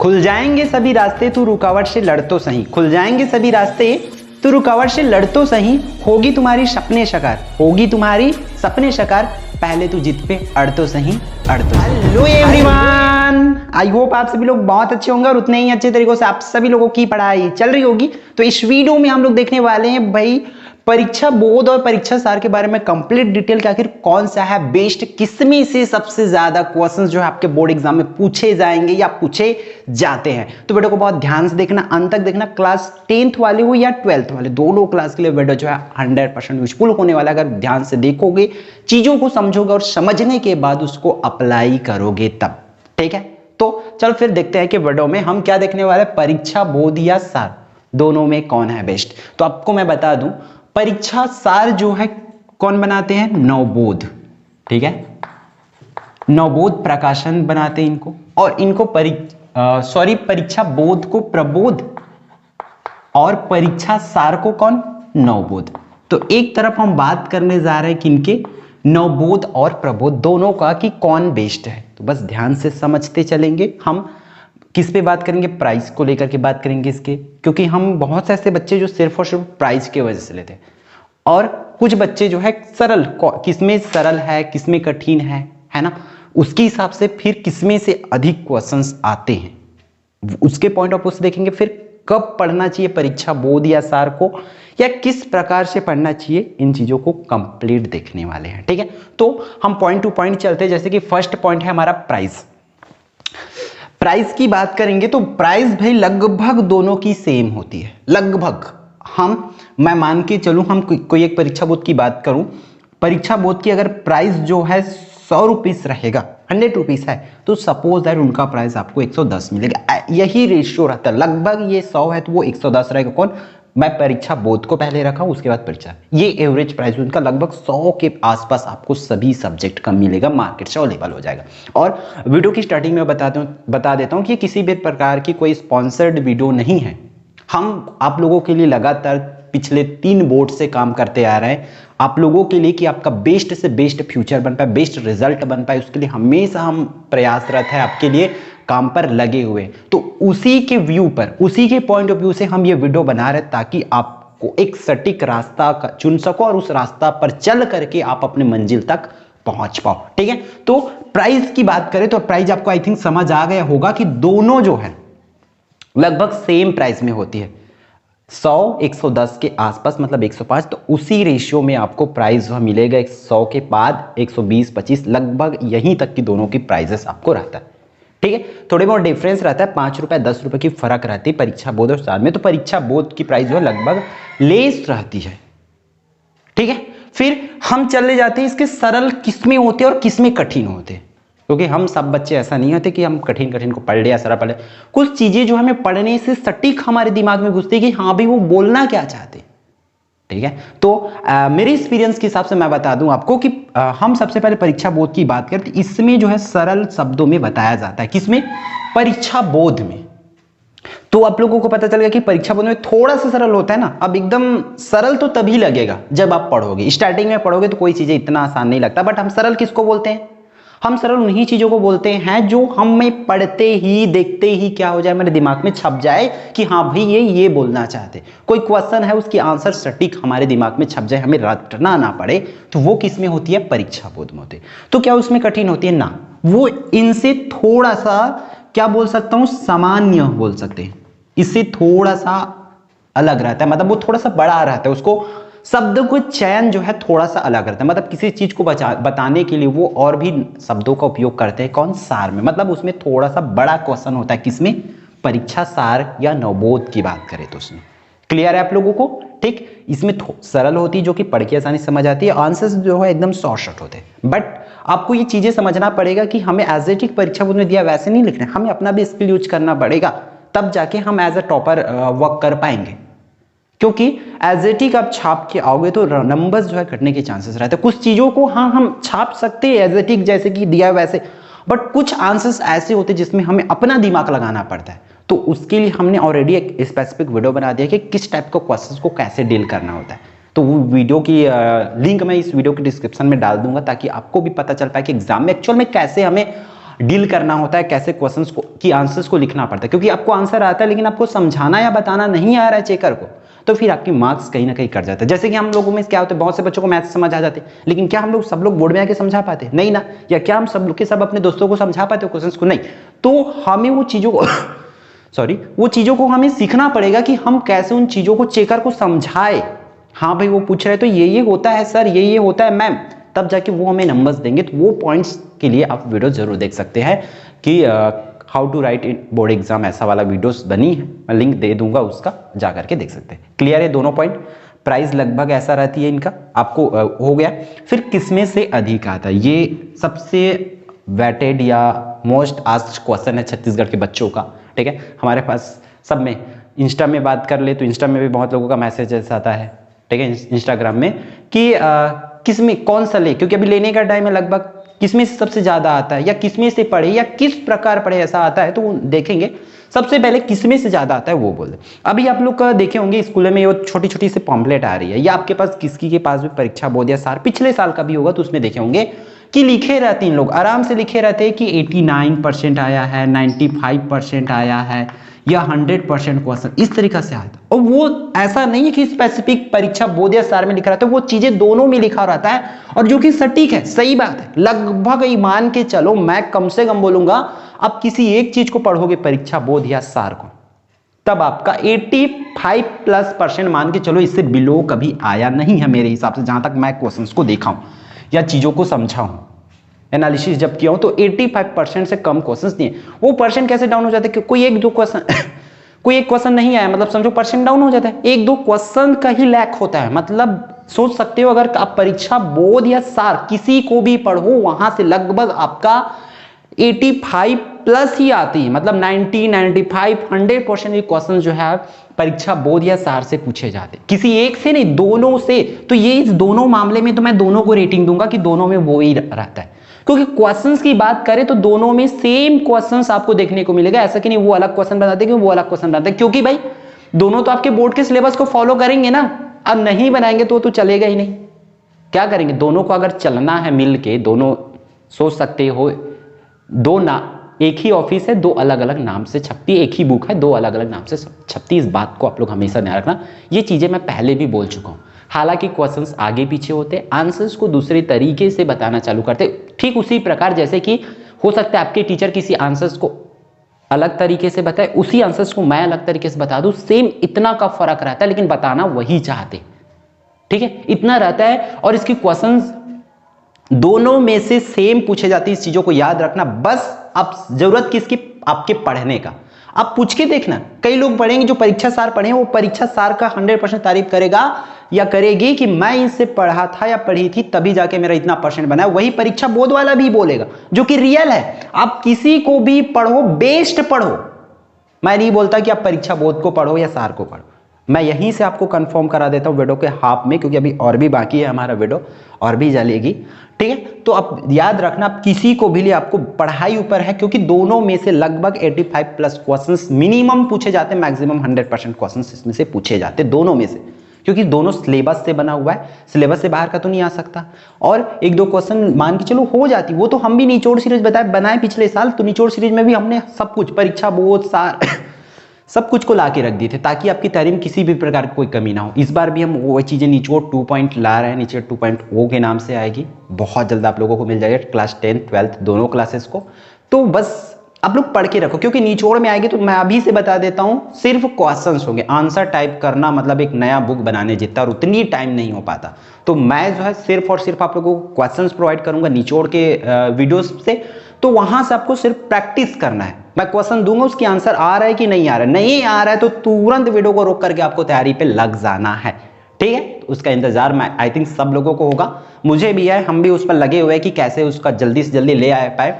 खुल जाएंगे सभी रास्ते, तू रुकावट से लड़ तो सही। खुल जाएंगे सभी रास्ते, तू रुकावट से लड़ तो सही। होगी तुम्हारी सपने साकार, होगी तुम्हारी सपने साकार। पहले तू जिद पे अड़ तो सही, अड़ तो। हेलो एवरीवन, आई होप आप सभी लोग बहुत अच्छे होंगे और उतने ही अच्छे तरीकों से आप सभी लोगों की पढ़ाई चल रही होगी। तो इस वीडियो में हम लोग देखने वाले हैं भाई परीक्षा बोध और परीक्षा सार के बारे में कंप्लीट डिटेल कि आखिर कौन सा है बेस्ट, किसमें से सबसे ज्यादा क्वेश्चंस जो है आपके बोर्ड एग्जाम में पूछे जाएंगे या पूछे जाते हैं। तो वीडियो को बहुत ध्यान से देखना, अंत तक देखना। क्लास 10th वाले हो या 12th वाले, दोनों क्लास के लिए वीडियो जो है 100% यूजफुल होने वाला है। अगर ध्यान से देखोगे, चीजों को समझोगे और समझने के बाद उसको अप्लाई करोगे तब, ठीक है। तो चलो फिर देखते हैं कि वीडियो में हम क्या देखने वाले, परीक्षा बोध या सार, दोनों में कौन है बेस्ट। तो आपको मैं बता दूं, परीक्षा सार जो है कौन बनाते हैं, नवबोध, ठीक है। नवबोध प्रकाशन बनाते हैं इनको, और इनको परीक्षा बोध को प्रबोध और परीक्षा सार को कौन, नवबोध। तो एक तरफ हम बात करने जा रहे हैं कि इनके नवबोध और प्रबोध दोनों का कि कौन बेस्ट है। तो बस ध्यान से समझते चलेंगे। हम किस पे बात करेंगे, प्राइस को लेकर के बात करेंगे इसके, क्योंकि हम बहुत से ऐसे बच्चे जो सिर्फ और सिर्फ प्राइस की वजह से लेते हैं, और कुछ बच्चे जो है सरल, किसमें सरल है किसमें कठिन है ना, उसके हिसाब से फिर किसमें से अधिक क्वेश्चंस आते हैं उसके पॉइंट ऑफ व्यू से देखेंगे। फिर कब पढ़ना चाहिए परीक्षा बोध या सार को, या किस प्रकार से पढ़ना चाहिए, इन चीजों को कंप्लीट देखने वाले हैं, ठीक है। तो हम पॉइंट टू पॉइंट चलते हैं। जैसे कि फर्स्ट पॉइंट है हमारा प्राइस। प्राइस की बात करेंगे तो प्राइस भाई लगभग दोनों की सेम होती है, लगभग। मैं मान के चलूं, हम कोई एक परीक्षा बोध की बात करूं, परीक्षा बोध की अगर प्राइस जो है 100 रुपीस रहेगा, 100 रुपीस है, तो सपोज दैट उनका प्राइस आपको 110 मिलेगा। यही रेशियो रहता है, लगभग ये 100 है तो वो 110 रहेगा। कौन, मैं परीक्षा बोध को पहले रखा हूं, उसके बाद परीक्षा, ये एवरेज प्राइस उनका लगभग 100 के आसपास आपको सभी सब्जेक्ट का मिलेगा, मार्केट से अवेलेबल हो जाएगा। और वीडियो की स्टार्टिंग में बता देता हूं कि किसी भी प्रकार की कोई स्पॉन्सर्ड वीडियो नहीं है। हम आप लोगों के लिए लगातार पिछले 3 बोर्ड से काम करते आ रहे हैं, आप लोगों के लिए कि आपका बेस्ट से बेस्ट फ्यूचर बन पाए, बेस्ट रिजल्ट बन पाए, उसके लिए हमेशा हम प्रयासरत है, आपके लिए काम पर लगे हुए। तो उसी के व्यू पर, उसी के पॉइंट ऑफ व्यू से हम ये वीडियो बना रहे हैं, ताकि आपको एक सटीक रास्ता चुन सको और उस रास्ता पर चल करके आप अपने मंजिल तक पहुंच पाओ, ठीक है। तो प्राइस की बात करें तो प्राइस आपको आई थिंक समझ आ गया होगा कि दोनों जो है लगभग सेम प्राइस में होती है, 100 110 के आसपास, मतलब 105। तो उसी रेशियो में आपको प्राइस मिलेगा, 100 के बाद 120 25, लगभग यहीं तक की दोनों की प्राइजेस आपको रहता है, ठीक है। थोड़े बहुत डिफरेंस रहता है, 5 रुपए 10 रुपए की फर्क रहती है परीक्षा बोध और सार में। तो परीक्षा बोध की प्राइस जो है लगभग लेस रहती है, ठीक है। फिर हम चले जाते हैं इसके सरल किसमें होते हैं और किसमें कठिन होते हैं, क्योंकि हम सब बच्चे ऐसा नहीं होते कि हम कठिन कठिन को पढ़ ले या सरल पढ़ ले। कुछ चीजें जो हमें पढ़ने से सटीक हमारे दिमाग में घुसती है कि हाँ भाई वो बोलना क्या चाहते, ठीक है। तो मेरे एक्सपीरियंस के हिसाब से मैं बता दूं आपको कि हम सबसे पहले परीक्षा बोध की बात करते, इसमें जो है सरल शब्दों में बताया जाता है। किसमें, परीक्षा बोध में। तो आप लोगों को पता चल गया कि परीक्षा बोध में थोड़ा सा सरल होता है ना। अब एकदम सरल तो तभी लगेगा जब आप पढ़ोगे, स्टार्टिंग में पढ़ोगे तो कोई चीजें इतना आसान नहीं लगता। बट हम सरल किसको बोलते हैं, हम सरल उन्हीं चीजों को बोलते हैं जो हमें पढ़ते ही देखते ही क्या हो जाए, मेरे दिमाग में छप जाए कि हाँ भाई ये बोलना चाहते। कोई क्वेश्चन है उसकी आंसर सटीक हमारे दिमाग में छप जाए, हमें रटना ना पड़े, तो वो किसमें होती है, परीक्षा बोध में होती है। तो क्या उसमें कठिन होती है ना, वो इनसे थोड़ा सा क्या बोल सकता हूं, सामान्य बोल सकते हैं, इससे थोड़ा सा अलग रहता है, मतलब वो थोड़ा सा बड़ा रहता है, उसको शब्द को चयन जो है थोड़ा सा अलग रहता है। मतलब किसी चीज को बताने के लिए वो और भी शब्दों का उपयोग करते हैं, कौन, सार में। मतलब उसमें थोड़ा सा बड़ा क्वेश्चन होता है, किसमें, परीक्षा सार या नवबोध की बात करें तो उसमें। क्लियर है आप लोगों को, ठीक। इसमें सरल होती है जो कि पढ़ के आसानी समझ आती है, आंसर्स जो है एकदम शॉर्ट होते हैं। बट आपको ये चीजें समझना पड़ेगा कि हमें एज ए टिक परीक्षा बोध में दिया वैसे नहीं लिखना है, हमें अपना भी स्किल यूज करना पड़ेगा, तब जाके हम एज अ टॉपर वर्क कर पाएंगे। क्योंकि एज ए टिक आप छाप के आओगे तो नंबर्स जो है घटने के चांसेस रहते हैं। कुछ चीजों को हाँ हम छाप सकते हैं एज ए टिक जैसे कि दिया वैसे, बट कुछ आंसर्स ऐसे होते हैं जिसमें हमें अपना दिमाग लगाना पड़ता है। तो उसके लिए हमने ऑलरेडी एक स्पेसिफिक वीडियो बना दिया कि किस टाइप के क्वेश्चंस को कैसे डील करना होता है। तो वो वीडियो की लिंक मैं इस वीडियो के डिस्क्रिप्शन में डाल दूंगा, ताकि आपको भी पता चल पाए कि एग्जाम में एक्चुअल में कैसे हमें डील करना होता है, कैसे क्वेश्चंस को की आंसर्स को लिखना पड़ता है, क्योंकि आपको आंसर आता है लेकिन आपको समझाना या बताना नहीं आ रहा है चेकर को, तो फिर आपकी मार्क्स कहीं ना कहीं कट जाता है। जैसे कि हम लोगों में क्या होता है, बहुत से बच्चों को मैथ्स समझ आ जाते हैं, लेकिन क्या हम लोग सब लोग बोर्ड में आके समझा पाते नहीं ना, या क्या हम सब लोग के सब अपने दोस्तों को समझा पाते हो क्वेश्चंस को, नहीं। तो हमें वो चीजों को वो चीजों को हमें सीखना पड़ेगा कि हम कैसे उन चीजों को चेकर को समझाए। हाँ भाई वो पूछ रहे तो ये होता है सर, ये होता है मैम, तब जाके वो हमें नंबर्स देंगे। तो वो पॉइंट्स के लिए आप वीडियो जरूर देख सकते हैं कि how to write in board exam, ऐसा वाला वीडियोस बनी है, मैं लिंक दे दूंगा, उसका जा करके देख सकते हैं। क्लियर है दोनों पॉइंट। प्राइस लगभग ऐसा रहती है इनका, आपको हो गया। फिर किसमें से अधिक आता है, ये सबसे वेटेड या मोस्ट आस्क्ड क्वेश्चन है छत्तीसगढ़ के बच्चों का। ठीक है, हमारे पास सब में, इंस्टा में बात कर ले तो इंस्टा में भी बहुत लोगों का मैसेज ऐसा आता है, ठीक है, इंस्टाग्राम में कि किसमें कौन सा ले, क्योंकि अभी लेने का टाइम है, लगभग किसमें से सबसे ज्यादा आता है या किसमें से पढ़े या किस प्रकार पढ़े, ऐसा आता है। तो वो देखेंगे सबसे पहले किसमें से ज्यादा आता है वो बोल दे। अभी आप लोग देखे होंगे स्कूल में, वो छोटी छोटी सी पॉम्पलेट आ रही है, या आपके पास किसकी के पास भी परीक्षा बोर्ड या सार पिछले साल का भी होगा, तो उसमें देखे होंगे कि लिखे रहते हैं लोग, आराम से लिखे रहते हैं कि 89% आया है, 95% आया है, या 100% क्वेश्चन इस तरीका से आता है। और वो ऐसा नहीं है कि स्पेसिफिक परीक्षा बोर्ड या सार में लिखा रहता है, वो चीजें दोनों में लिखा रहता है, और जो कि सटीक है, सही बात है। लगभग मान के चलो, मैं कम से कम बोलूंगा, आप किसी एक चीज को पढ़ोगे परीक्षा बोर्ड या सार को, तब आपका 85+% मान के चलो, इससे बिलो कभी आया नहीं है मेरे हिसाब से, जहां तक मैं क्वेश्चंस को देखा हूं या चीजों को समझा हूं, एनालिसिस जब किया हूं, तो 85% से कम क्वेश्चंस दिए। वो परसेंट कैसे डाउन हो जाते हैं, कोई एक दो क्वेश्चन कोई एक क्वेश्चन नहीं आया, मतलब समझो परसेंट डाउन हो जाता है, एक दो क्वेश्चन का ही लैक होता है। मतलब सोच सकते हो, अगर आप परीक्षा बोर्ड या सार किसी को भी पढ़ो, वहां से लगभग आपका 85+ ही आती है, मतलब 90, 95, 100% क्वेश्चन जो है परीक्षा बोर्ड या सार से पूछे जाते, किसी एक से नहीं, दोनों से। तो ये इस दोनों मामले में तो मैं दोनों को रेटिंग दूंगा कि दोनों में वो ही रहता है, क्योंकि क्वेश्चंस की बात करें तो दोनों में सेम क्वेश्चंस आपको देखने को मिलेगा। ऐसा कि नहीं वो अलग क्वेश्चन बनाते हैं, वो अलग क्वेश्चन बनाते हैं, क्योंकि भाई दोनों तो आपके बोर्ड के सिलेबस को फॉलो करेंगे ना। अब नहीं बनाएंगे तो चलेगा ही नहीं, क्या करेंगे। दोनों को अगर चलना है मिल के, दोनों सोच सकते हो, दो ना एक ही ऑफिस है, दो अलग अलग नाम से छपती, एक ही बुक है, दो अलग अलग नाम से छपती। इस बात को आप लोग हमेशा ध्यान रखना। ये चीजें मैं पहले भी बोल चुका हूं। हालांकि क्वेश्चंस आगे पीछे होते, आंसर्स को दूसरे तरीके से बताना चालू करते, ठीक उसी प्रकार जैसे कि हो सकता है आपके टीचर किसी आंसर्स को अलग तरीके से बताए, उसी आंसर्स को मैं अलग तरीके से बता दूं, सेम इतना का फर्क रहता है, लेकिन बताना वही चाहते, ठीक है, इतना रहता है। और इसकी क्वेश्चंस दोनों में से सेम पूछे जाते हैं, इस चीजों को याद रखना। बस अब जरूरत किसकी, आपके पढ़ने का। आप पूछ के देखना, कई लोग पढ़ेंगे जो परीक्षा सार पढ़े, वो परीक्षा सार का 100% तारीफ करेगा या करेगी कि मैं इससे पढ़ा था या पढ़ी थी तभी जाके मेरा इतना परसेंट बना है। वही परीक्षा बोर्ड वाला भी बोलेगा, जो कि रियल है। आप किसी को भी पढ़ो, बेस्ट पढ़ो, मैं नहीं बोलता कि आप परीक्षा बोर्ड को पढ़ो या सार को पढ़ो, मैं यहीं से आपको कंफर्म करा देता हूं वीडियो के हाफ में, क्योंकि अभी और भी बाकी है हमारा वीडियो, और भी चलेगी, ठीक है। तो अब याद रखना, किसी को भी लिए आपको पढ़ाई ऊपर है, क्योंकि दोनों में से लगभग 85+ क्वेश्चंस मिनिमम पूछे जाते हैं, मैक्सिमम 100% क्वेश्चंस इसमें से पूछे जाते हैं, दोनों में से, क्योंकि दोनों सिलेबस से बना हुआ है, सिलेबस से बाहर का तो नहीं आ सकता। और एक दो क्वेश्चन मान के चलो हो जाती, वो तो हम भी निचोड़ सीरीज बनाए पिछले साल, तो निचोड़ सीरीज में भी हमने सब कुछ परीक्षा बोर्ड सार सब कुछ को ला के रख दिए थे, ताकि आपकी तैयारी में किसी भी प्रकार की कोई कमी ना हो। इस बार भी हम वो चीजें निचोड़ 2 पॉइंट ला रहे हैं, निचोड़ 2.0 के नाम से आएगी, बहुत जल्द आप लोगों को मिल जाएगा, क्लास 10, 12 दोनों क्लासेस को। तो बस आप लोग पढ़ के रखो, क्योंकि निचोड़ में आएगी। तो मैं अभी से बता देता हूं, सिर्फ क्वेश्चंस होंगे, आंसर टाइप करना मतलब एक नया बुक बनाने जितना, और उतनी टाइम नहीं हो पाता। तो मैं जो है सिर्फ और सिर्फ आप लोगों को क्वेश्चंस प्रोवाइड करूंगा निचोड़ के वीडियोस से, तो वहां से आपको सिर्फ प्रैक्टिस करना है। मैं क्वेश्चन दूंगा, उसकी आंसर आ रहा है कि नहीं आ रहा है, नहीं आ रहा है तो तुरंत वीडियो को रोक करके आपको तैयारी पे लग जाना है, ठीक है। तो उसका इंतजार मैं आई थिंक सब लोगों को होगा, मुझे भी है, हम भी उस पर लगे हुए हैं कि कैसे उसका जल्दी से जल्दी ले आ पाए।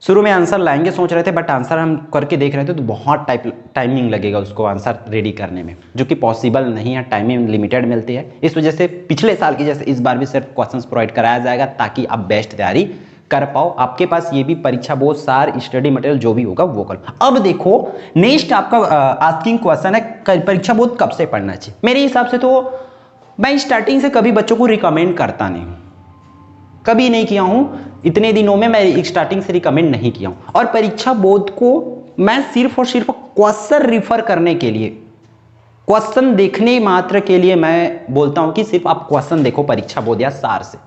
शुरू में आंसर लाएंगे सोच रहे थे, बट आंसर हम करके देख रहे थे तो बहुत टाइमिंग लगेगा उसको आंसर रेडी करने में, जो कि पॉसिबल नहीं है, टाइमिंग लिमिटेड मिलती है। इस वजह से पिछले साल की जैसे इस बार भी सिर्फ क्वेश्चंस प्रोवाइड कराया जाएगा, ताकि आप बेस्ट तैयारी कर पाओ। आपके पास ये भी परीक्षा बोर्ड सार स्टडी मटेरियल जो भी होगा वो करो। अब देखो नेक्स्ट आपका आस्किंग क्वेश्चन है, परीक्षा बोर्ड कब से पढ़ना चाहिए। मेरे हिसाब से तो मैं स्टार्टिंग से कभी बच्चों को रिकमेंड करता नहीं, कभी नहीं किया हूं, इतने दिनों में मैं स्टार्टिंग से रिकमेंड नहीं किया हूं। और परीक्षा बोर्ड को मैं सिर्फ और सिर्फ क्वेश्चन रिफर करने के लिए, क्वेश्चन देखने मात्र के लिए मैं बोलता हूं कि सिर्फ आप क्वेश्चन देखो परीक्षा बोर्ड या सार से।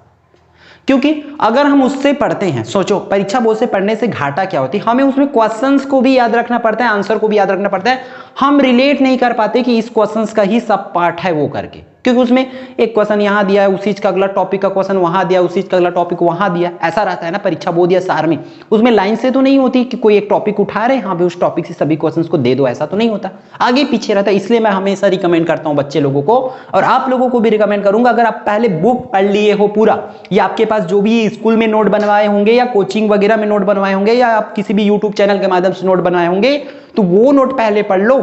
क्योंकि अगर हम उससे पढ़ते हैं, सोचो परीक्षा बोर्ड से पढ़ने से घाटा क्या होती है, हमें उसमें क्वेश्चंस को भी याद रखना पड़ता है, आंसर को भी याद रखना पड़ता है। हम रिलेट नहीं कर पाते कि इस क्वेश्चंस का ही सब पार्ट है वो करके, क्योंकि उसमें एक क्वेश्चन यहां दिया है, उस चीज का अगला टॉपिक का क्वेश्चन वहां दिया, उस चीज का अगला टॉपिक वहां दिया, ऐसा रहता है ना परीक्षा बोर्ड या सार में। उसमें लाइन से तो नहीं होती कि कोई एक टॉपिक उठा रहे, हाँ भाई उस टॉपिक से सभी क्वेश्चंस को दे दो, ऐसा तो नहीं होता, आगे पीछे रहता है। इसलिए मैं हमेशा रिकमेंड करता हूं बच्चे लोगों को, और आप लोगों को भी रिकमेंड करूंगा, अगर आप पहले बुक पढ़ लिए हो पूरा, या आपके पास जो भी स्कूल में नोट बनवाए होंगे या कोचिंग वगैरह में नोट बनवाए होंगे, या आप किसी भी यूट्यूब चैनल के माध्यम से नोट बनवाए होंगे, तो वो नोट पहले पढ़ लो।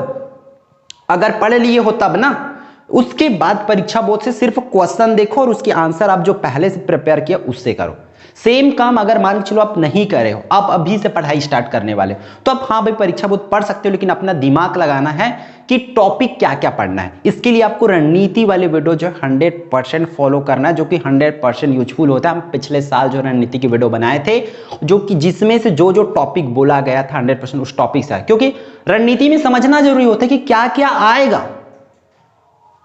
अगर पढ़ लिए हो तब ना, उसके बाद परीक्षा बोर्ड से सिर्फ क्वेश्चन देखो और उसके आंसर आप जो पहले से प्रिपेयर किया उससे करो। सेम काम अगर मान के चलो आप नहीं करे हो, आप अभी से पढ़ाई स्टार्ट करने वाले हो, तो आप हाँ भाई परीक्षा बोर्ड पढ़ सकते हो, लेकिन अपना दिमाग लगाना है कि टॉपिक क्या क्या पढ़ना है। इसके लिए आपको रणनीति वाले वीडियो जो 100% फॉलो करना है, जो कि 100% यूजफुल होता है। हम पिछले साल जो रणनीति की वीडियो बनाए थे, जो कि जिसमें से जो जो टॉपिक बोला गया था 100% उस टॉपिक से, क्योंकि रणनीति में समझना जरूरी होता है कि क्या क्या आएगा।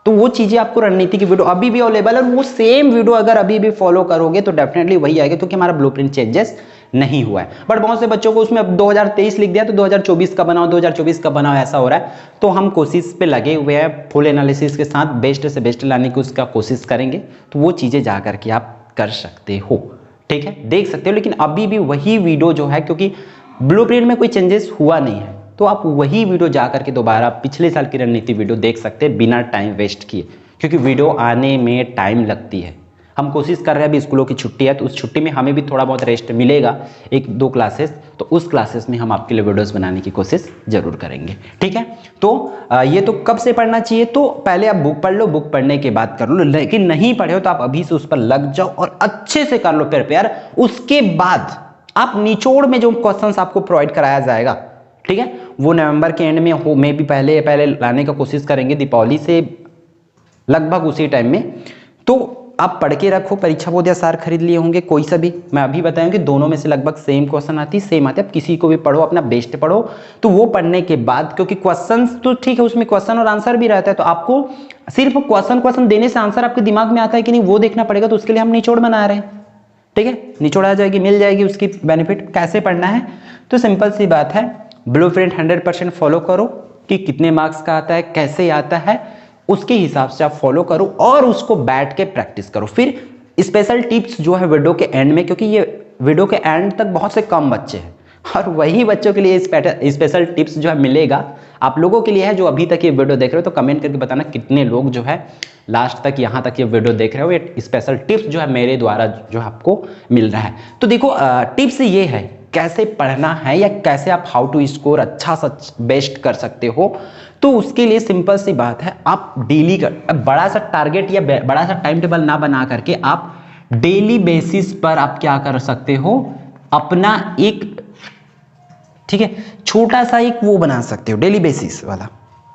तो वो चीजें आपको रणनीति की वीडियो अभी भी अवेलेबल है, और वो सेम वीडियो अगर अभी भी फॉलो करोगे तो डेफिनेटली वही आएगा, क्योंकि हमारा ब्लूप्रिंट चेंजेस नहीं हुआ है। बट बहुत से बच्चों को उसमें अब 2023 लिख दिया तो 2024 का बनाओ, 2024 का बनाओ, ऐसा हो रहा है। तो हम कोशिश पे लगे हुए हैं, फुल एनालिसिस के साथ बेस्ट से बेस्ट लाने की उसका कोशिश करेंगे। तो वो चीजें जा करके आप कर सकते हो, ठीक है, देख सकते हो। लेकिन अभी भी वही वीडियो जो है, क्योंकि ब्लूप्रिंट में कोई चेंजेस हुआ नहीं है, तो आप वही वीडियो जा करके दोबारा पिछले साल की रणनीति वीडियो देख सकते हैं बिना टाइम वेस्ट किए, क्योंकि वीडियो आने में टाइम लगती है। हम कोशिश कर रहे हैं, अभी स्कूलों की छुट्टी है, तो उस छुट्टी में हमें भी थोड़ा बहुत रेस्ट मिलेगा, 1-2 क्लासेस, तो उस क्लासेस में हम आपके लिए वीडियोस बनाने की कोशिश जरूर करेंगे, ठीक है। तो ये तो कब से पढ़ना चाहिए, तो पहले आप बुक पढ़ लो, बुक पढ़ने के बाद कर लो, लेकिन नहीं पढ़े हो तो आप अभी से उस पर लग जाओ और अच्छे से कर लो प्रिपेयर। उसके बाद आप निचोड़ में जो क्वेश्चन आपको प्रोवाइड कराया जाएगा, ठीक है, वो नवंबर के एंड में हो, मे भी पहले लाने का कोशिश करेंगे, दीपावली से लगभग उसी टाइम में। तो आप पढ़ के रखो, परीक्षा बोर्ड या सार खरीद लिए होंगे कोई सा भी, मैं अभी बताऊं कि दोनों में से लगभग सेम क्वेश्चन आती है, सेम आते हैं। आप किसी को भी पढ़ो, अपना बेस्ट पढ़ो। तो वो पढ़ने के बाद, क्योंकि क्वेश्चंस तो ठीक है, उसमें क्वेश्चन और आंसर भी रहता है, तो आपको सिर्फ क्वेश्चन देने से आंसर आपके दिमाग में आता है कि नहीं वो देखना पड़ेगा। तो उसके लिए हम निचोड़ बना रहे हैं, ठीक है, निचोड़ आ जाएगी, मिल जाएगी उसकी बेनिफिट। कैसे पढ़ना है, तो सिंपल सी बात है, ब्लूप्रिंट 100% फॉलो करो कि कितने मार्क्स का आता है, कैसे आता है, उसके हिसाब से आप फॉलो करो और उसको बैठ के प्रैक्टिस करो। फिर स्पेशल टिप्स जो है वीडियो के एंड में, क्योंकि ये वीडियो के एंड तक बहुत से कम बच्चे हैं, और वही बच्चों के लिए स्पेशल टिप्स जो है मिलेगा आप लोगों के लिए है, जो अभी तक ये वीडियो देख रहे हो। तो कमेंट करके बताना कितने लोग जो है लास्ट तक यहाँ तक ये वीडियो देख रहे हो। ये स्पेशल टिप्स जो है मेरे द्वारा जो आपको मिल रहा है। तो देखो टिप्स ये है कैसे पढ़ना है, या कैसे आप हाउ टू स्कोर अच्छा सा बेस्ट कर सकते हो। तो उसके लिए सिंपल सी बात है, आप डेली बड़ा सा टारगेट या बड़ा सा टाइम टेबल ना बना करके आप डेली बेसिस पर आप क्या कर सकते हो, अपना एक, ठीक है, छोटा सा एक वो बना सकते हो डेली बेसिस वाला,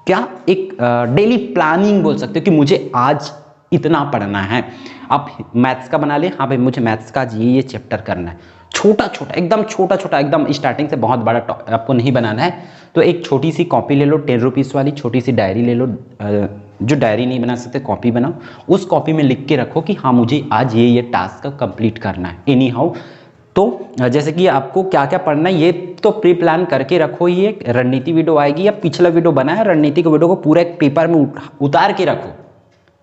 क्या एक डेली प्लानिंग बोल सकते हो कि मुझे आज इतना पढ़ना है। आप मैथ्स का बना ले, हाँ भाई मुझे मैथ्स का आज ये चैप्टर करना है, छोटा छोटा एकदम, छोटा छोटा एकदम, स्टार्टिंग से बहुत बड़ा आपको नहीं बनाना है। तो एक छोटी सी कॉपी ले लो, 10 रुपीज़ वाली छोटी सी डायरी ले लो, जो डायरी नहीं बना सकते कॉपी बनाओ, उस कॉपी में लिख के रखो कि हाँ मुझे आज ये टास्क कंप्लीट करना है एनी हाउ। तो जैसे कि आपको क्या क्या पढ़ना है ये तो प्री प्लान करके रखो। ये रणनीति वीडियो आएगी, या पिछला वीडियो बनाया रणनीति के वीडियो को पूरा एक पेपर में उतार के रखो,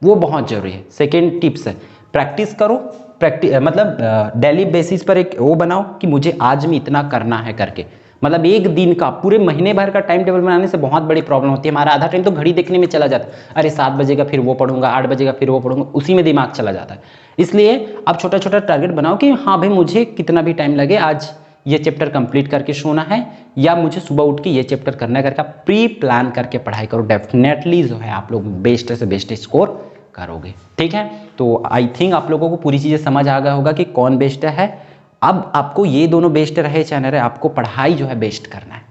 वो बहुत जरूरी है। सेकेंड टिप्स है, प्रैक्टिस करो, मतलब डेली बेसिस पर एक वो बनाओ कि मुझे आज में इतना करना है करके, मतलब एक दिन का, पूरे महीने भर का टाइम टेबल बनाने से बहुत बड़ी प्रॉब्लम होती है। हमारा आधा टाइम तो घड़ी देखने में चला जाता है, अरे 7 बजेगा फिर वो पढ़ूंगा, 8 बजेगा फिर वो पढ़ूंगा, उसी में दिमाग चला जाता है। इसलिए आप छोटा छोटा टारगेट बनाओ कि हाँ भाई मुझे कितना भी टाइम लगे आज ये चैप्टर कंप्लीट करके सोना है, या मुझे सुबह उठ के ये चैप्टर करना है करके आप प्री प्लान करके पढ़ाई करो। डेफिनेटली जो है आप लोग बेस्ट से बेस्ट स्कोर करोगे, ठीक है। तो आई थिंक आप लोगों को पूरी चीजें समझ आ गया होगा कि कौन बेस्ट है। अब आपको ये दोनों बेस्ट रहे चैनल है, आपको पढ़ाई जो है बेस्ट करना है,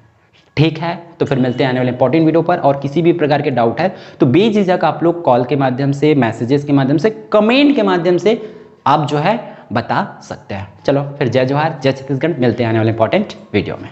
ठीक है। तो फिर मिलते हैं आने वाले इंपॉर्टेंट वीडियो पर, और किसी भी प्रकार के डाउट है तो बेझिझक आप लोग कॉल के माध्यम से, मैसेजेस के माध्यम से, कमेंट के माध्यम से आप जो है बता सकते हैं। चलो फिर जय जोहार, जय छत्तीसगढ़, मिलते हैं आने वाले इंपॉर्टेंट वीडियो में।